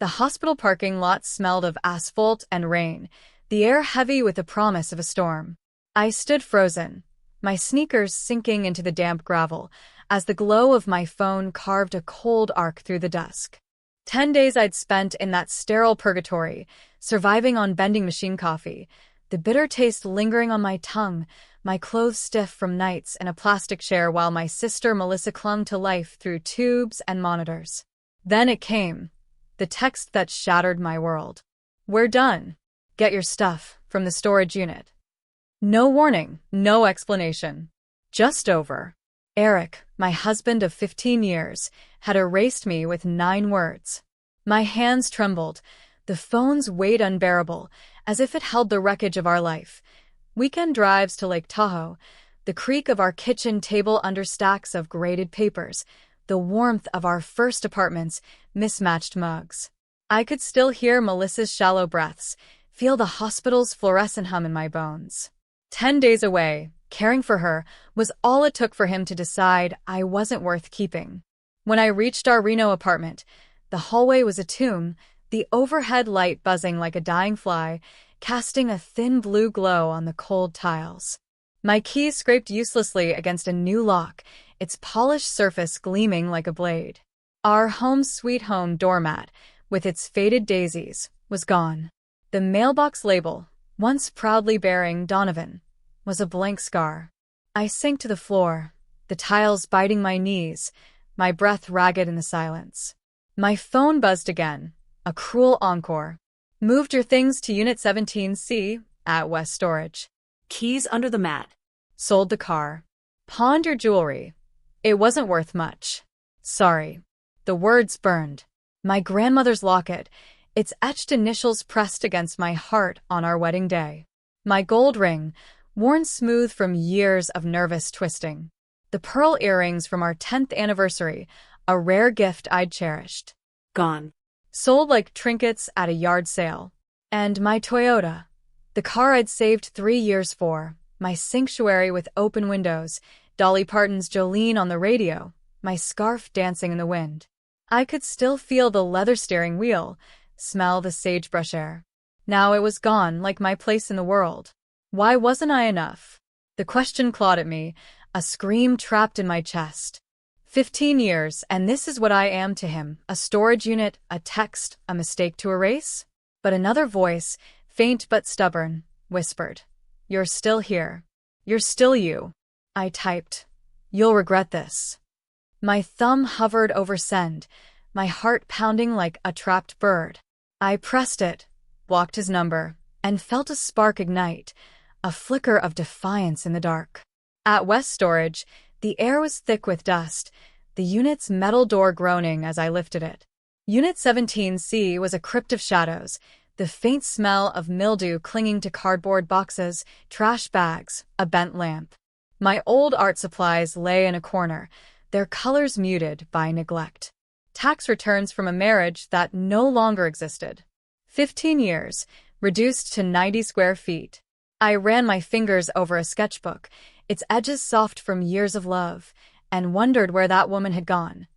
The hospital parking lot smelled of asphalt and rain, the air heavy with the promise of a storm. I stood frozen, my sneakers sinking into the damp gravel, as the glow of my phone carved a cold arc through the dusk. 10 days I'd spent in that sterile purgatory, surviving on vending machine coffee, the bitter taste lingering on my tongue, my clothes stiff from nights in a plastic chair while my sister Melissa clung to life through tubes and monitors. Then it came, the text that shattered my world. "We're done. Get your stuff from the storage unit." No warning, no explanation. Just over. Eric, my husband of 15 years, had erased me with 9 words. My hands trembled, the phone's weight unbearable, as if it held the wreckage of our life. Weekend drives to Lake Tahoe, the creak of our kitchen table under stacks of graded papers, the warmth of our first apartment's mismatched mugs. I could still hear Melissa's shallow breaths, feel the hospital's fluorescent hum in my bones. 10 days away, caring for her, was all it took for him to decide I wasn't worth keeping. When I reached our Reno apartment, the hallway was a tomb, the overhead light buzzing like a dying fly, casting a thin blue glow on the cold tiles. My keys scraped uselessly against a new lock, its polished surface gleaming like a blade. Our home sweet home doormat, with its faded daisies, was gone. The mailbox label, once proudly bearing Donovan, was a blank scar. I sank to the floor, the tiles biting my knees, my breath ragged in the silence. My phone buzzed again, a cruel encore. "Moved your things to Unit 17C at West Storage. Keys under the mat. Sold the car. Pawned your jewelry. It wasn't worth much. Sorry." The words burned. My grandmother's locket, its etched initials pressed against my heart on our wedding day. My gold ring, worn smooth from years of nervous twisting. The pearl earrings from our 10th anniversary, a rare gift I'd cherished. Gone. Sold like trinkets at a yard sale. And my Toyota, the car I'd saved 3 years for, my sanctuary with open windows, Dolly Parton's Jolene on the radio, my scarf dancing in the wind. I could still feel the leather steering wheel, smell the sagebrush air. Now it was gone, like my place in the world. Why wasn't I enough? The question clawed at me, a scream trapped in my chest. 15 years, and this is what I am to him, a storage unit, a text, a mistake to erase? But another voice, faint but stubborn, whispered, "You're still here. You're still you." I typed, "You'll regret this." My thumb hovered over send, my heart pounding like a trapped bird. I pressed it, blocked his number, and felt a spark ignite, a flicker of defiance in the dark. At West Storage, the air was thick with dust, the unit's metal door groaning as I lifted it. Unit 17C was a crypt of shadows, the faint smell of mildew clinging to cardboard boxes, trash bags, a bent lamp. My old art supplies lay in a corner, their colors muted by neglect. Tax returns from a marriage that no longer existed. 15 years, reduced to 90 square feet. I ran my fingers over a sketchbook, its edges soft from years of love, and wondered where that woman had gone.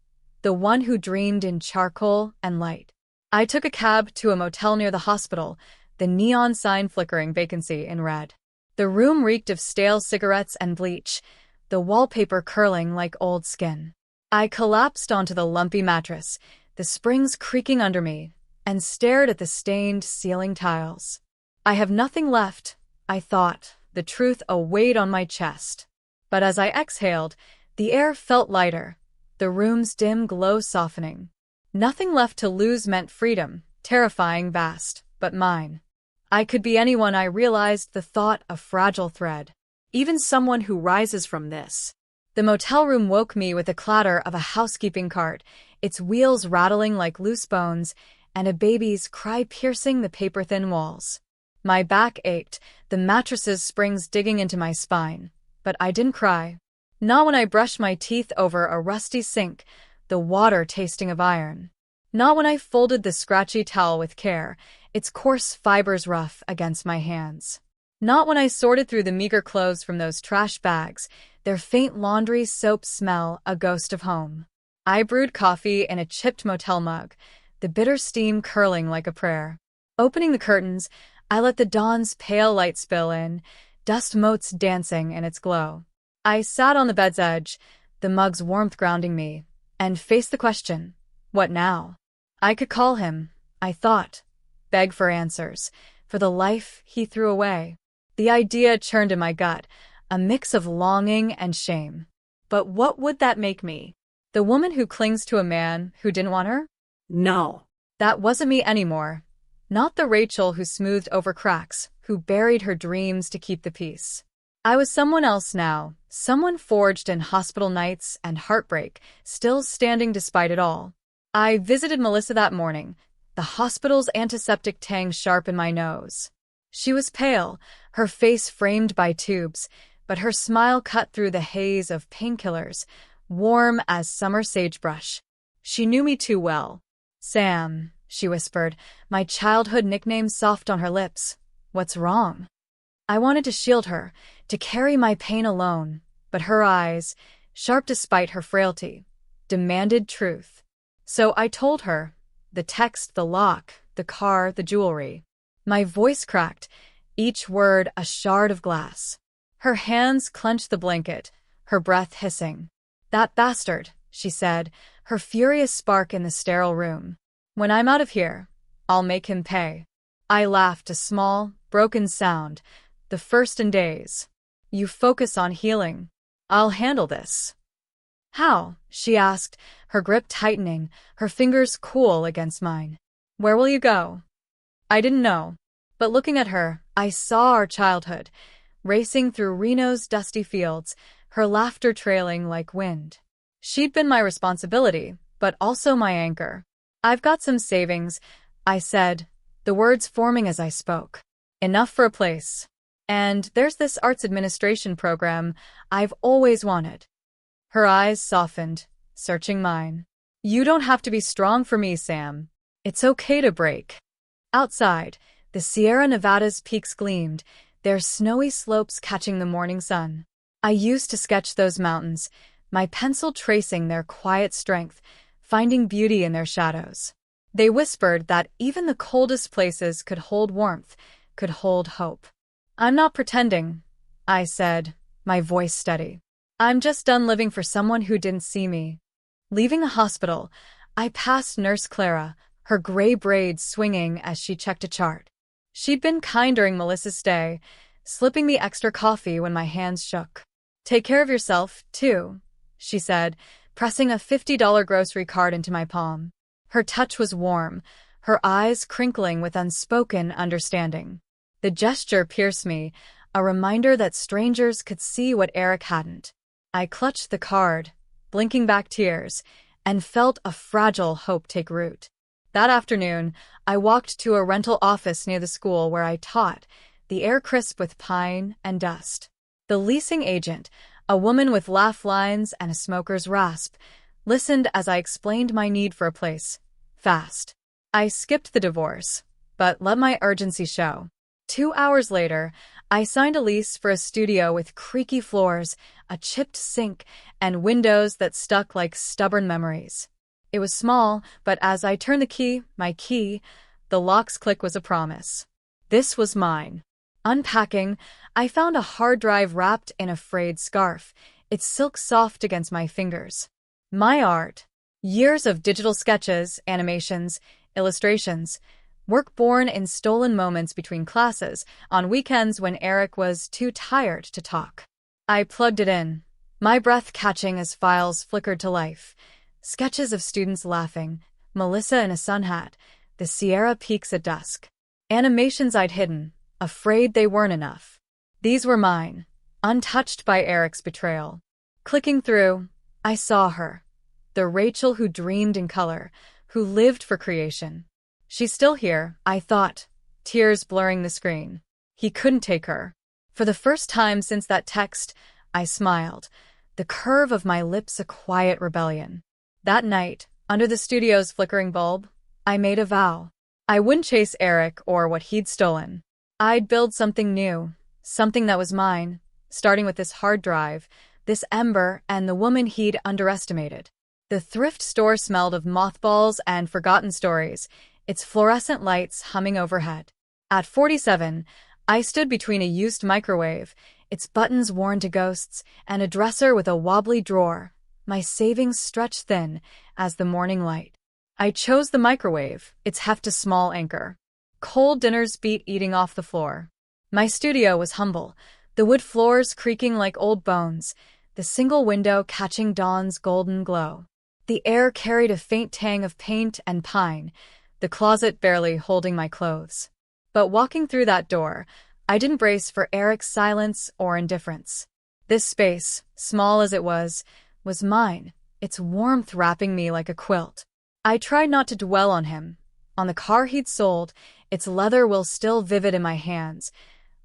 The one who dreamed in charcoal and light. I took a cab to a motel near the hospital, the neon sign flickering vacancy in red. The room reeked of stale cigarettes and bleach, the wallpaper curling like old skin. I collapsed onto the lumpy mattress, the springs creaking under me, and stared at the stained ceiling tiles. I have nothing left, I thought, the truth a weight on my chest. But as I exhaled, the air felt lighter, the room's dim glow softening. Nothing left to lose meant freedom, terrifying, vast, but mine. I could be anyone, I realized, the thought a fragile thread. Even someone who rises from this. The motel room woke me with the clatter of a housekeeping cart, its wheels rattling like loose bones, and a baby's cry piercing the paper-thin walls. My back ached, the mattress's springs digging into my spine. But I didn't cry. Not when I brushed my teeth over a rusty sink, the water tasting of iron. Not when I folded the scratchy towel with care, its coarse fibers rough against my hands. Not when I sorted through the meager clothes from those trash bags, their faint laundry soap smell a ghost of home. I brewed coffee in a chipped motel mug, the bitter steam curling like a prayer. Opening the curtains, I let the dawn's pale light spill in, dust motes dancing in its glow. I sat on the bed's edge, the mug's warmth grounding me, and faced the question, what now? I could call him, I thought, beg for answers, for the life he threw away. The idea churned in my gut, a mix of longing and shame. But what would that make me? The woman who clings to a man who didn't want her? No. That wasn't me anymore. Not the Rachel who smoothed over cracks, who buried her dreams to keep the peace. I was someone else now, someone forged in hospital nights and heartbreak, still standing despite it all. I visited Melissa that morning, the hospital's antiseptic tang sharp in my nose. She was pale, her face framed by tubes, but her smile cut through the haze of painkillers, warm as summer sagebrush. She knew me too well. Sam, she whispered, my childhood nickname soft on her lips. What's wrong? I wanted to shield her, to carry my pain alone, but her eyes, sharp despite her frailty, demanded truth. So I told her, the text, the lock, the car, the jewelry. My voice cracked, each word a shard of glass. Her hands clenched the blanket, her breath hissing. That bastard, she said, her furious spark in the sterile room. When I'm out of here, I'll make him pay. I laughed, a small, broken sound, the first in days. You focus on healing. I'll handle this. How? She asked, her grip tightening, her fingers cool against mine. Where will you go? I didn't know. But looking at her, I saw our childhood, racing through Reno's dusty fields, her laughter trailing like wind. She'd been my responsibility, but also my anchor. I've got some savings, I said, the words forming as I spoke. Enough for a place. And there's this arts administration program I've always wanted. Her eyes softened, searching mine. You don't have to be strong for me, Sam. It's okay to break. Outside, the Sierra Nevada's peaks gleamed, their snowy slopes catching the morning sun. I used to sketch those mountains, my pencil tracing their quiet strength, finding beauty in their shadows. They whispered that even the coldest places could hold warmth, could hold hope. I'm not pretending, I said, my voice steady. I'm just done living for someone who didn't see me. Leaving the hospital, I passed Nurse Clara, her gray braids swinging as she checked a chart. She'd been kind during Melissa's stay, slipping the extra coffee when my hands shook. Take care of yourself, too, she said, pressing a $50 grocery card into my palm. Her touch was warm, her eyes crinkling with unspoken understanding. The gesture pierced me, a reminder that strangers could see what Eric hadn't. I clutched the card, blinking back tears, and felt a fragile hope take root. That afternoon, I walked to a rental office near the school where I taught, the air crisp with pine and dust. The leasing agent, a woman with laugh lines and a smoker's rasp, listened as I explained my need for a place, fast. I skipped the divorce, but let my urgency show. 2 hours later, I signed a lease for a studio with creaky floors, a chipped sink, and windows that stuck like stubborn memories. It was small, but as I turned the key, my key, the lock's click was a promise. This was mine. Unpacking, I found a hard drive wrapped in a frayed scarf, its silk soft against my fingers. My art. Years of digital sketches, animations, illustrations, work born in stolen moments between classes, on weekends when Eric was too tired to talk. I plugged it in, my breath catching as files flickered to life. Sketches of students laughing, Melissa in a sun hat, the Sierra peaks at dusk. Animations I'd hidden, afraid they weren't enough. These were mine, untouched by Eric's betrayal. Clicking through, I saw her. The Rachel who dreamed in color, who lived for creation. She's still here, I thought, tears blurring the screen. He couldn't take her. For the first time since that text, I smiled, the curve of my lips a quiet rebellion. That night, under the studio's flickering bulb, I made a vow. I wouldn't chase Eric or what he'd stolen. I'd build something new, something that was mine, starting with this hard drive, this ember, and the woman he'd underestimated. The thrift store smelled of mothballs and forgotten stories, its fluorescent lights humming overhead. At 47, I stood between a used microwave, its buttons worn to ghosts, and a dresser with a wobbly drawer, my savings stretched thin as the morning light. I chose the microwave, its heft a small anchor. Cold dinners beat eating off the floor. My studio was humble, the wood floors creaking like old bones, the single window catching dawn's golden glow. The air carried a faint tang of paint and pine, the closet barely holding my clothes. But walking through that door, I didn't brace for Eric's silence or indifference. This space, small as it was mine, its warmth wrapping me like a quilt. I tried not to dwell on him, on the car he'd sold, its leather wheel still vivid in my hands,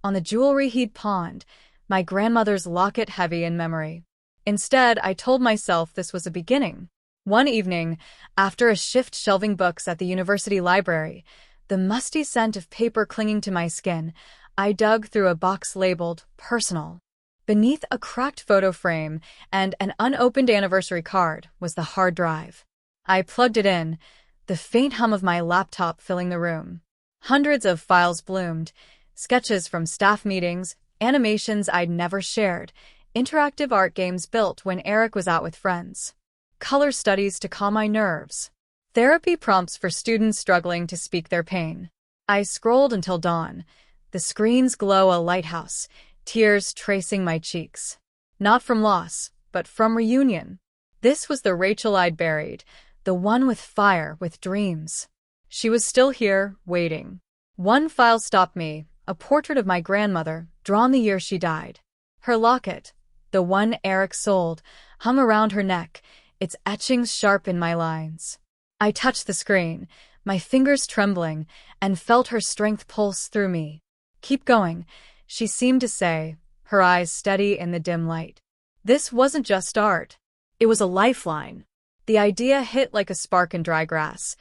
on the jewelry he'd pawned, my grandmother's locket heavy in memory. Instead, I told myself this was a beginning. One evening, after a shift shelving books at the university library, the musty scent of paper clinging to my skin, I dug through a box labeled "Personal." Beneath a cracked photo frame and an unopened anniversary card was the hard drive. I plugged it in, the faint hum of my laptop filling the room. Hundreds of files bloomed, sketches from staff meetings, animations I'd never shared, interactive art games built when Eric was out with friends, color studies to calm my nerves, therapy prompts for students struggling to speak their pain. I scrolled until dawn, the screen's glow a lighthouse, tears tracing my cheeks. Not from loss, but from reunion. This was the Rachel I'd buried, the one with fire, with dreams. She was still here, waiting. One file stopped me, a portrait of my grandmother, drawn the year she died. Her locket, the one Eric sold, hung around her neck, its etchings sharp in my lines. I touched the screen, my fingers trembling, and felt her strength pulse through me. "Keep going," she seemed to say, her eyes steady in the dim light. This wasn't just art. It was a lifeline. The idea hit like a spark in dry grass.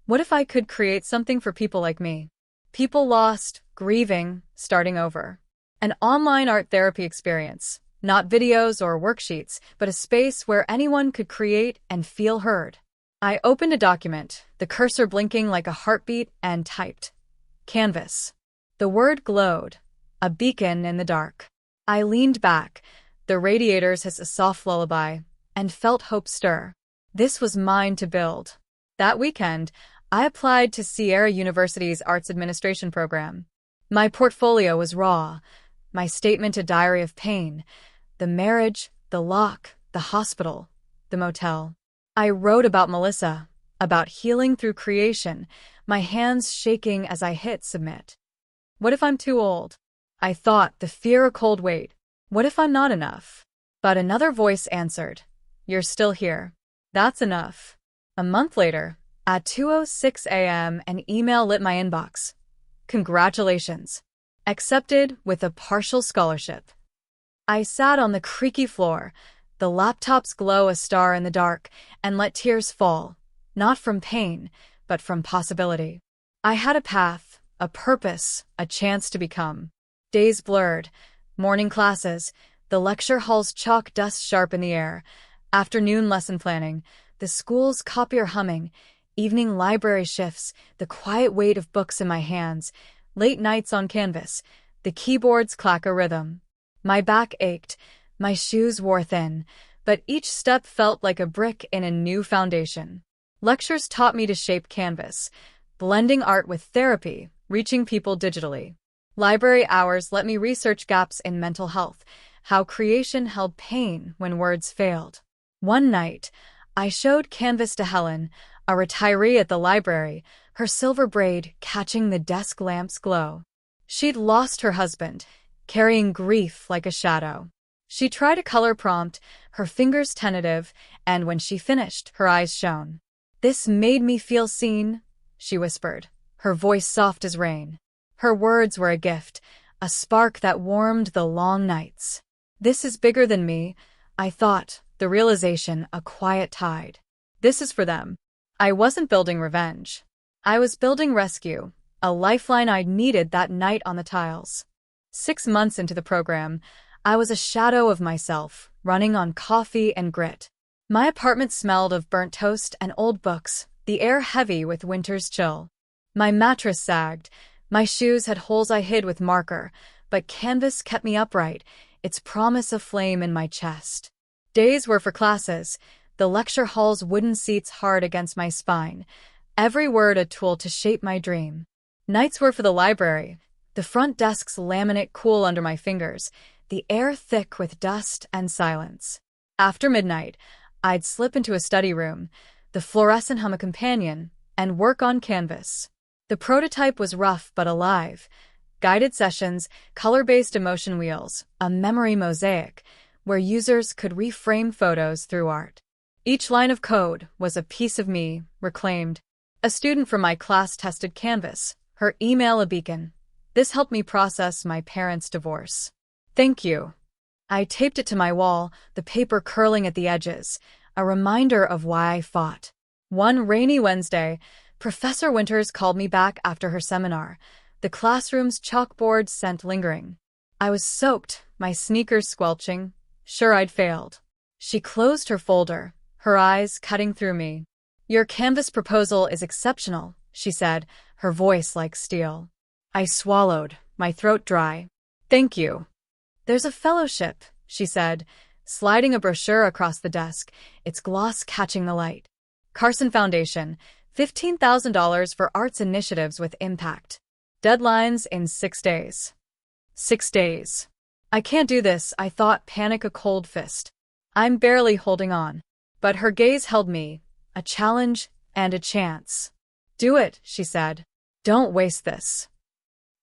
What if I could create something for people like me? People lost, grieving, starting over. An online art therapy experience. Not videos or worksheets, but a space where anyone could create and feel heard. I opened a document, the cursor blinking like a heartbeat, and typed, "Canvas." The word glowed, a beacon in the dark. I leaned back, the radiators hissed a soft lullaby, and felt hope stir. This was mine to build. That weekend, I applied to Sierra University's Arts Administration program. My portfolio was raw, my statement a diary of pain, the marriage, the lock, the hospital, the motel. I wrote about Melissa, about healing through creation, my hands shaking as I hit submit. What if I'm too old? I thought, the fear a cold weight. What if I'm not enough? But another voice answered, "You're still here. That's enough." A month later, at 2:06 a.m., an email lit my inbox. "Congratulations. Accepted with a partial scholarship." I sat on the creaky floor, the laptop's glow a star in the dark, and let tears fall, not from pain, but from possibility. I had a path, a purpose, a chance to become. Days blurred, morning classes, the lecture hall's chalk dust sharp in the air, afternoon lesson planning, the school's copier humming, evening library shifts, the quiet weight of books in my hands, late nights on canvas, the keyboard's clack a rhythm. My back ached, my shoes wore thin, but each step felt like a brick in a new foundation. Lectures taught me to shape canvas, blending art with therapy, reaching people digitally. Library hours let me research gaps in mental health, how creation held pain when words failed. One night, I showed canvas to Helen, a retiree at the library, her silver braid catching the desk lamp's glow. She'd lost her husband, carrying grief like a shadow. She tried a color prompt, her fingers tentative, and when she finished, her eyes shone. "This made me feel seen," she whispered, her voice soft as rain. Her words were a gift, a spark that warmed the long nights. This is bigger than me, I thought, the realization a quiet tide. This is for them. I wasn't building revenge. I was building rescue, a lifeline I'd needed that night on the tiles. 6 months into the program, I was a shadow of myself, running on coffee and grit. My apartment smelled of burnt toast and old books, the air heavy with winter's chill. My mattress sagged. My shoes had holes I hid with marker, but canvas kept me upright, its promise of flame in my chest. Days were for classes, the lecture hall's wooden seats hard against my spine, every word a tool to shape my dream. Nights were for the library, the front desk's laminate cool under my fingers, the air thick with dust and silence. After midnight, I'd slip into a study room, the fluorescent hum a companion, and work on canvas. The prototype was rough but alive. Guided sessions, color-based emotion wheels, a memory mosaic, where users could reframe photos through art. Each line of code was a piece of me, reclaimed. A student from my class tested Canvas, her email a beacon. This helped me process my parents' divorce. Thank you. I taped it to my wall, the paper curling at the edges, a reminder of why I fought. One rainy Wednesday, Professor Winters called me back after her seminar. The classroom's chalkboard scent lingering. I was soaked, my sneakers squelching, sure I'd failed. She closed her folder, her eyes cutting through me. Your Canvas proposal is exceptional, she said, her voice like steel. I swallowed, my throat dry. Thank you. There's a fellowship, she said, sliding a brochure across the desk, its gloss catching the light. Carson Foundation, $15,000 for arts initiatives with impact. Deadlines in 6 days. 6 days. I can't do this, I thought, panic a cold fist. I'm barely holding on. But her gaze held me, a challenge and a chance. Do it, she said. Don't waste this.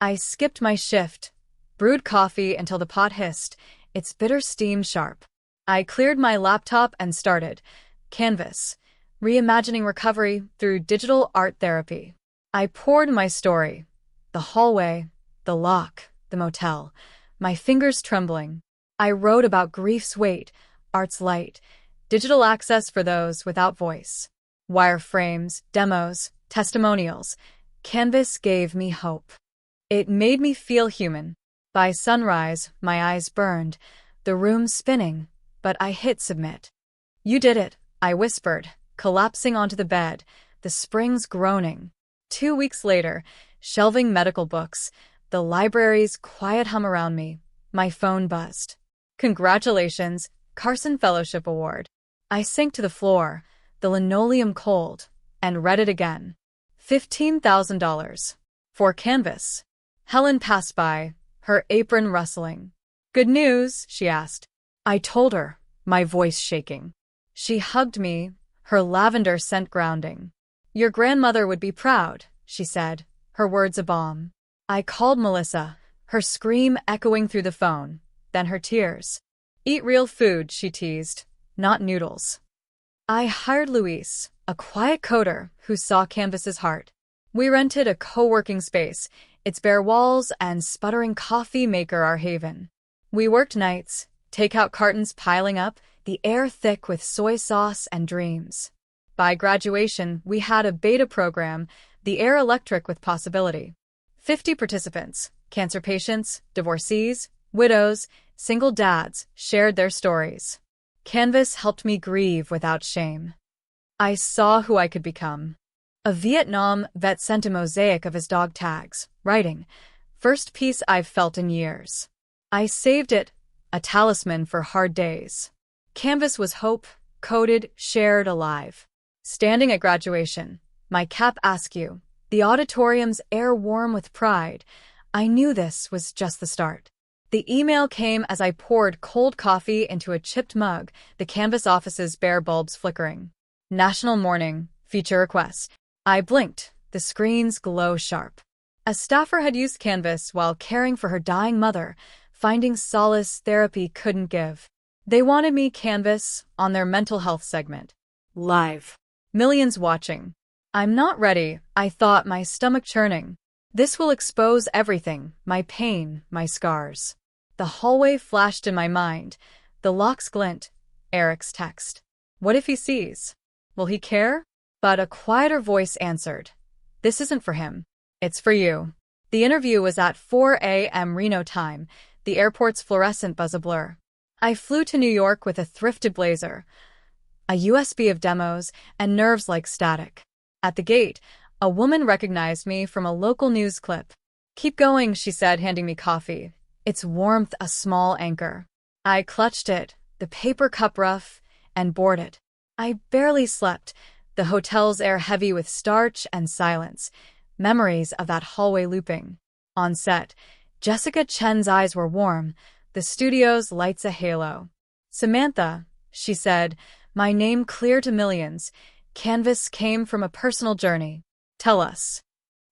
I skipped my shift, brewed coffee until the pot hissed, its bitter steam sharp. I cleared my laptop and started. Canvas. Reimagining recovery through digital art therapy. I poured my story. The hallway, the lock, the motel, my fingers trembling. I wrote about grief's weight, art's light, digital access for those without voice. Wireframes, demos, testimonials. Canvas gave me hope. It made me feel human. By sunrise, my eyes burned, the room spinning, but I hit submit. You did it, I whispered, collapsing onto the bed, the springs groaning. 2 weeks later, shelving medical books, the library's quiet hum around me, my phone buzzed. Congratulations, Carson Fellowship Award. I sank to the floor, the linoleum cold, and read it again. $15,000. For Canvas. Helen passed by, her apron rustling. Good news, she asked. I told her, my voice shaking. She hugged me, her lavender scent grounding. Your grandmother would be proud, she said, her words a balm. I called Melissa, her scream echoing through the phone, then her tears. Eat real food, she teased, not noodles. I hired Luis, a quiet coder who saw Canvas's heart. We rented a co-working space, its bare walls and sputtering coffee maker our haven. We worked nights, takeout cartons piling up, the air thick with soy sauce and dreams. By graduation, we had a beta program, the air electric with possibility. 50 participants, cancer patients, divorcees, widows, single dads, shared their stories. Canvas helped me grieve without shame. I saw who I could become. A Vietnam vet sent a mosaic of his dog tags, writing, "First peace I've felt in years." I saved it, a talisman for hard days. Canvas was hope, coded, shared, alive. Standing at graduation, my cap askew, the auditorium's air warm with pride, I knew this was just the start. The email came as I poured cold coffee into a chipped mug, the Canvas office's bare bulbs flickering. National Morning, feature request. I blinked, the screen's glow sharp. A staffer had used Canvas while caring for her dying mother, finding solace therapy couldn't give. They wanted me Canvas on their mental health segment. Live. Millions watching. I'm not ready, I thought, my stomach churning. This will expose everything, my pain, my scars. The hallway flashed in my mind, the locks glint, Eric's text. What if he sees? Will he care? But a quieter voice answered. This isn't for him. It's for you. The interview was at 4 a.m. Reno time, the airport's fluorescent buzz a blur. I flew to New York with a thrifted blazer. a USB of demos, and nerves like static. At the gate, a woman recognized me from a local news clip. "Keep going," she said, handing me coffee. Its warmth a small anchor. I clutched it, the paper cup rough, and bored it. I barely slept, the hotel's air heavy with starch and silence, memories of that hallway looping. On set, Jessica Chen's eyes were warm, the studio's lights a halo. "Samantha," she said, my name clear to millions. "Canvas came from a personal journey. Tell us."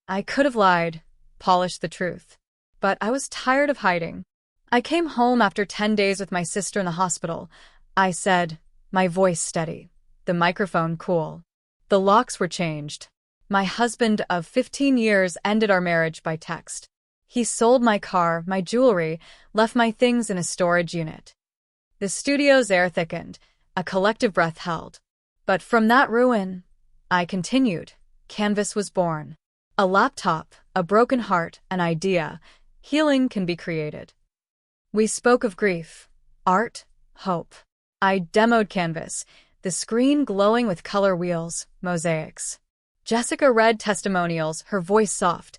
I could have lied, polished the truth. But I was tired of hiding. "I came home after 10 days with my sister in the hospital," I said, my voice steady, the microphone cool. "The locks were changed. My husband of 15 years ended our marriage by text. He sold my car, my jewelry, left my things in a storage unit." The studio's air thickened, a collective breath held. "But from that ruin," I continued, "Canvas was born. A laptop, a broken heart, an idea. Healing can be created." We spoke of grief, art, hope. I demoed Canvas, the screen glowing with color wheels, mosaics. Jessica read testimonials, her voice soft.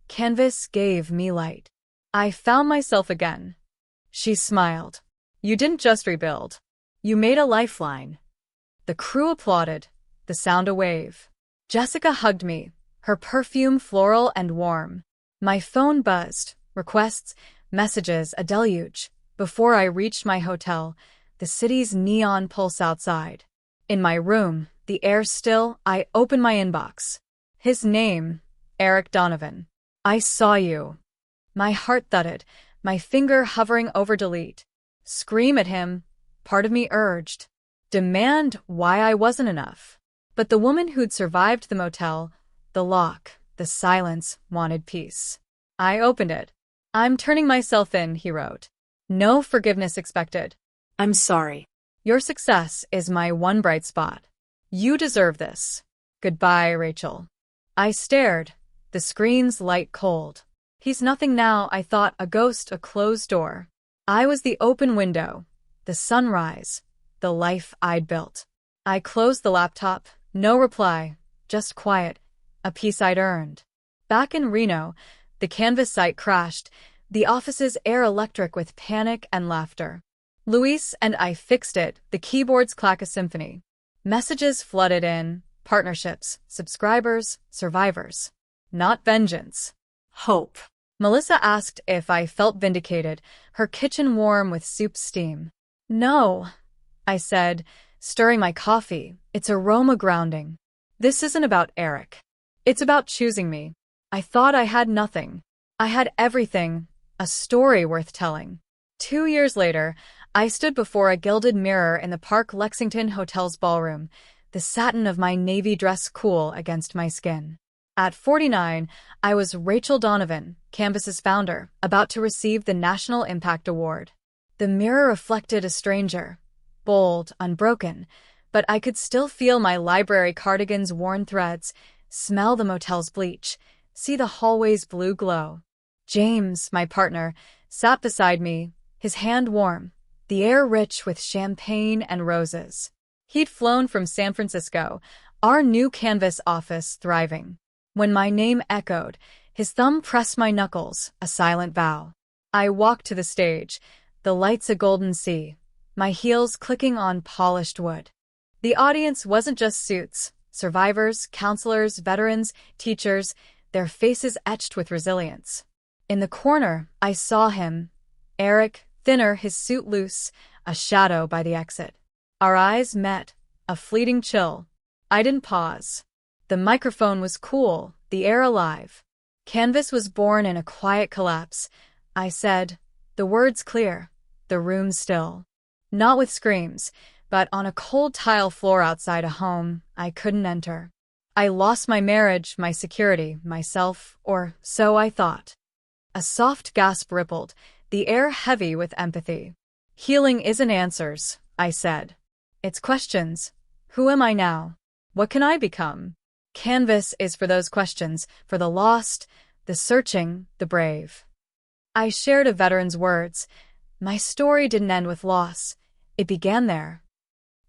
"Canvas gave me light. I found myself again." She smiled. "You didn't just rebuild. You made a lifeline." The crew applauded, the sound a wave. Jessica hugged me, her perfume floral and warm. My phone buzzed, requests, messages, a deluge. Before I reached my hotel, the city's neon pulse outside. In my room, the air still, I opened my inbox. His name, Eric Donovan. "I saw you." My heart thudded, my finger hovering over delete. Scream at him, part of me urged. Demand why I wasn't enough. But the woman who'd survived the motel, the lock, the silence, wanted peace. I opened it. "I'm turning myself in," he wrote. "No forgiveness expected. I'm sorry. Your success is my one bright spot. You deserve this. Goodbye, Rachel." I stared, the screen's light cold. He's nothing now, I thought, a ghost, a closed door. I was the open window, the sunrise, the life I'd built. I closed the laptop, no reply, just quiet, a peace I'd earned. Back in Reno, the Canvas site crashed, the office's air electric with panic and laughter. Luis and I fixed it, the keyboards clack a symphony. Messages flooded in, partnerships, subscribers, survivors. Not vengeance. Hope. Melissa asked if I felt vindicated, her kitchen warm with soup steam. "No," I said, stirring my coffee, its aroma grounding. "This isn't about Eric. It's about choosing me. I thought I had nothing. I had everything, a story worth telling." 2 years later, I stood before a gilded mirror in the Park Lexington Hotel's ballroom, the satin of my navy dress cool against my skin. At 49, I was Rachel Donovan, Canvas's founder, about to receive the National Impact Award. The mirror reflected a stranger, bold, unbroken, but I could still feel my library cardigan's worn threads, smell the motel's bleach, see the hallway's blue glow. James, my partner, sat beside me, his hand warm, the air rich with champagne and roses. He'd flown from San Francisco, our new Canvas office thriving. When my name echoed, his thumb pressed my knuckles, a silent vow. I walked to the stage, the lights a golden sea, my heels clicking on polished wood. The audience wasn't just suits, survivors, counselors, veterans, teachers, their faces etched with resilience. In the corner, I saw him, Eric, thinner, his suit loose, a shadow by the exit. Our eyes met, a fleeting chill. I didn't pause. The microphone was cool, the air alive. Canvas was born in a quiet collapse. I said, the words clear, the room still. Not with screams, but on a cold tile floor outside a home I couldn't enter. I lost my marriage, my security, myself, or so I thought. A soft gasp rippled, the air heavy with empathy. "Healing isn't answers," I said. "It's questions. Who am I now? What can I become?" Canvas is for those questions, for the lost, the searching, the brave. I shared a veteran's words. My story didn't end with loss. It began there.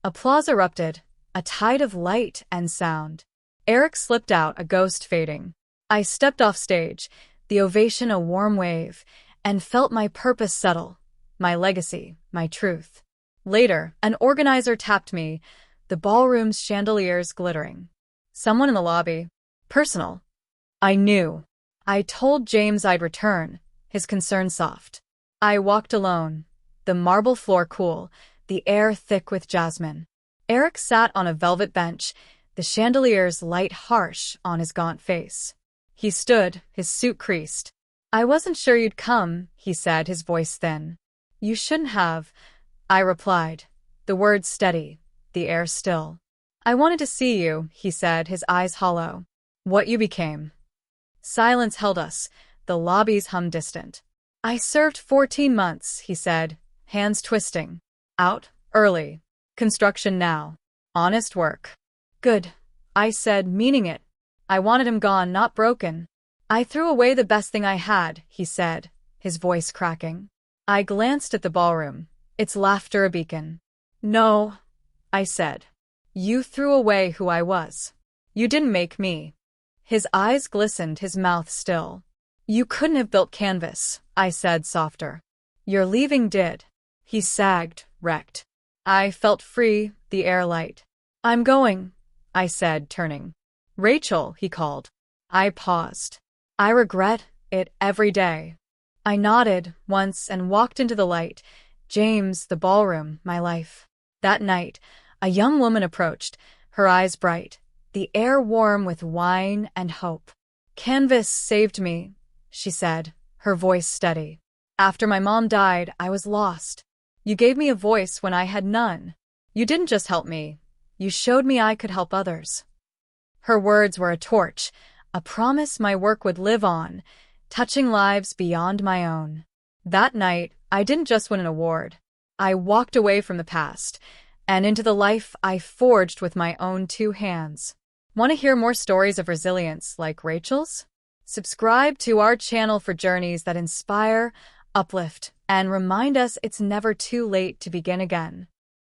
Applause erupted, a tide of light and sound. Eric slipped out, a ghost fading. I stepped off stage, the ovation a warm wave, and felt my purpose settle, my legacy, my truth. Later, an organizer tapped me, the ballroom's chandeliers glittering. Someone in the lobby. Personal. I knew. I told James I'd return, his concern soft. I walked alone, the marble floor cool, the air thick with jasmine. Eric sat on a velvet bench, the chandelier's light harsh on his gaunt face. He stood, his suit creased. I wasn't sure you'd come, he said, his voice thin. You shouldn't have, I replied, the words steady, the air still. I wanted to see you, he said, his eyes hollow. What you became. Silence held us, the lobby's hum distant. I served 14 months, he said, hands twisting. Out, early. Construction now. Honest work. Good, I said, meaning it. I wanted him gone, not broken. I threw away the best thing I had, he said, his voice cracking. I glanced at the ballroom, its laughter a beacon. No, I said. You threw away who I was. You didn't make me. His eyes glistened, his mouth still. You couldn't have built canvas, I said softer. Your leaving did. He sagged, wrecked. I felt free, the air light. I'm going, I said, turning. Rachel, he called. I paused. I regret it every day. I nodded once and walked into the light. James, the ballroom, my life. That night, a young woman approached, her eyes bright, the air warm with wine and hope. Canvas saved me, she said, her voice steady. After my mom died, I was lost. You gave me a voice when I had none. You didn't just help me. You showed me I could help others. Her words were a torch, a promise my work would live on, touching lives beyond my own. That night, I didn't just win an award. I walked away from the past and into the life I forged with my own two hands. Want to hear more stories of resilience like Rachel's? Subscribe to our channel for journeys that inspire, uplift, and remind us it's never too late to begin again.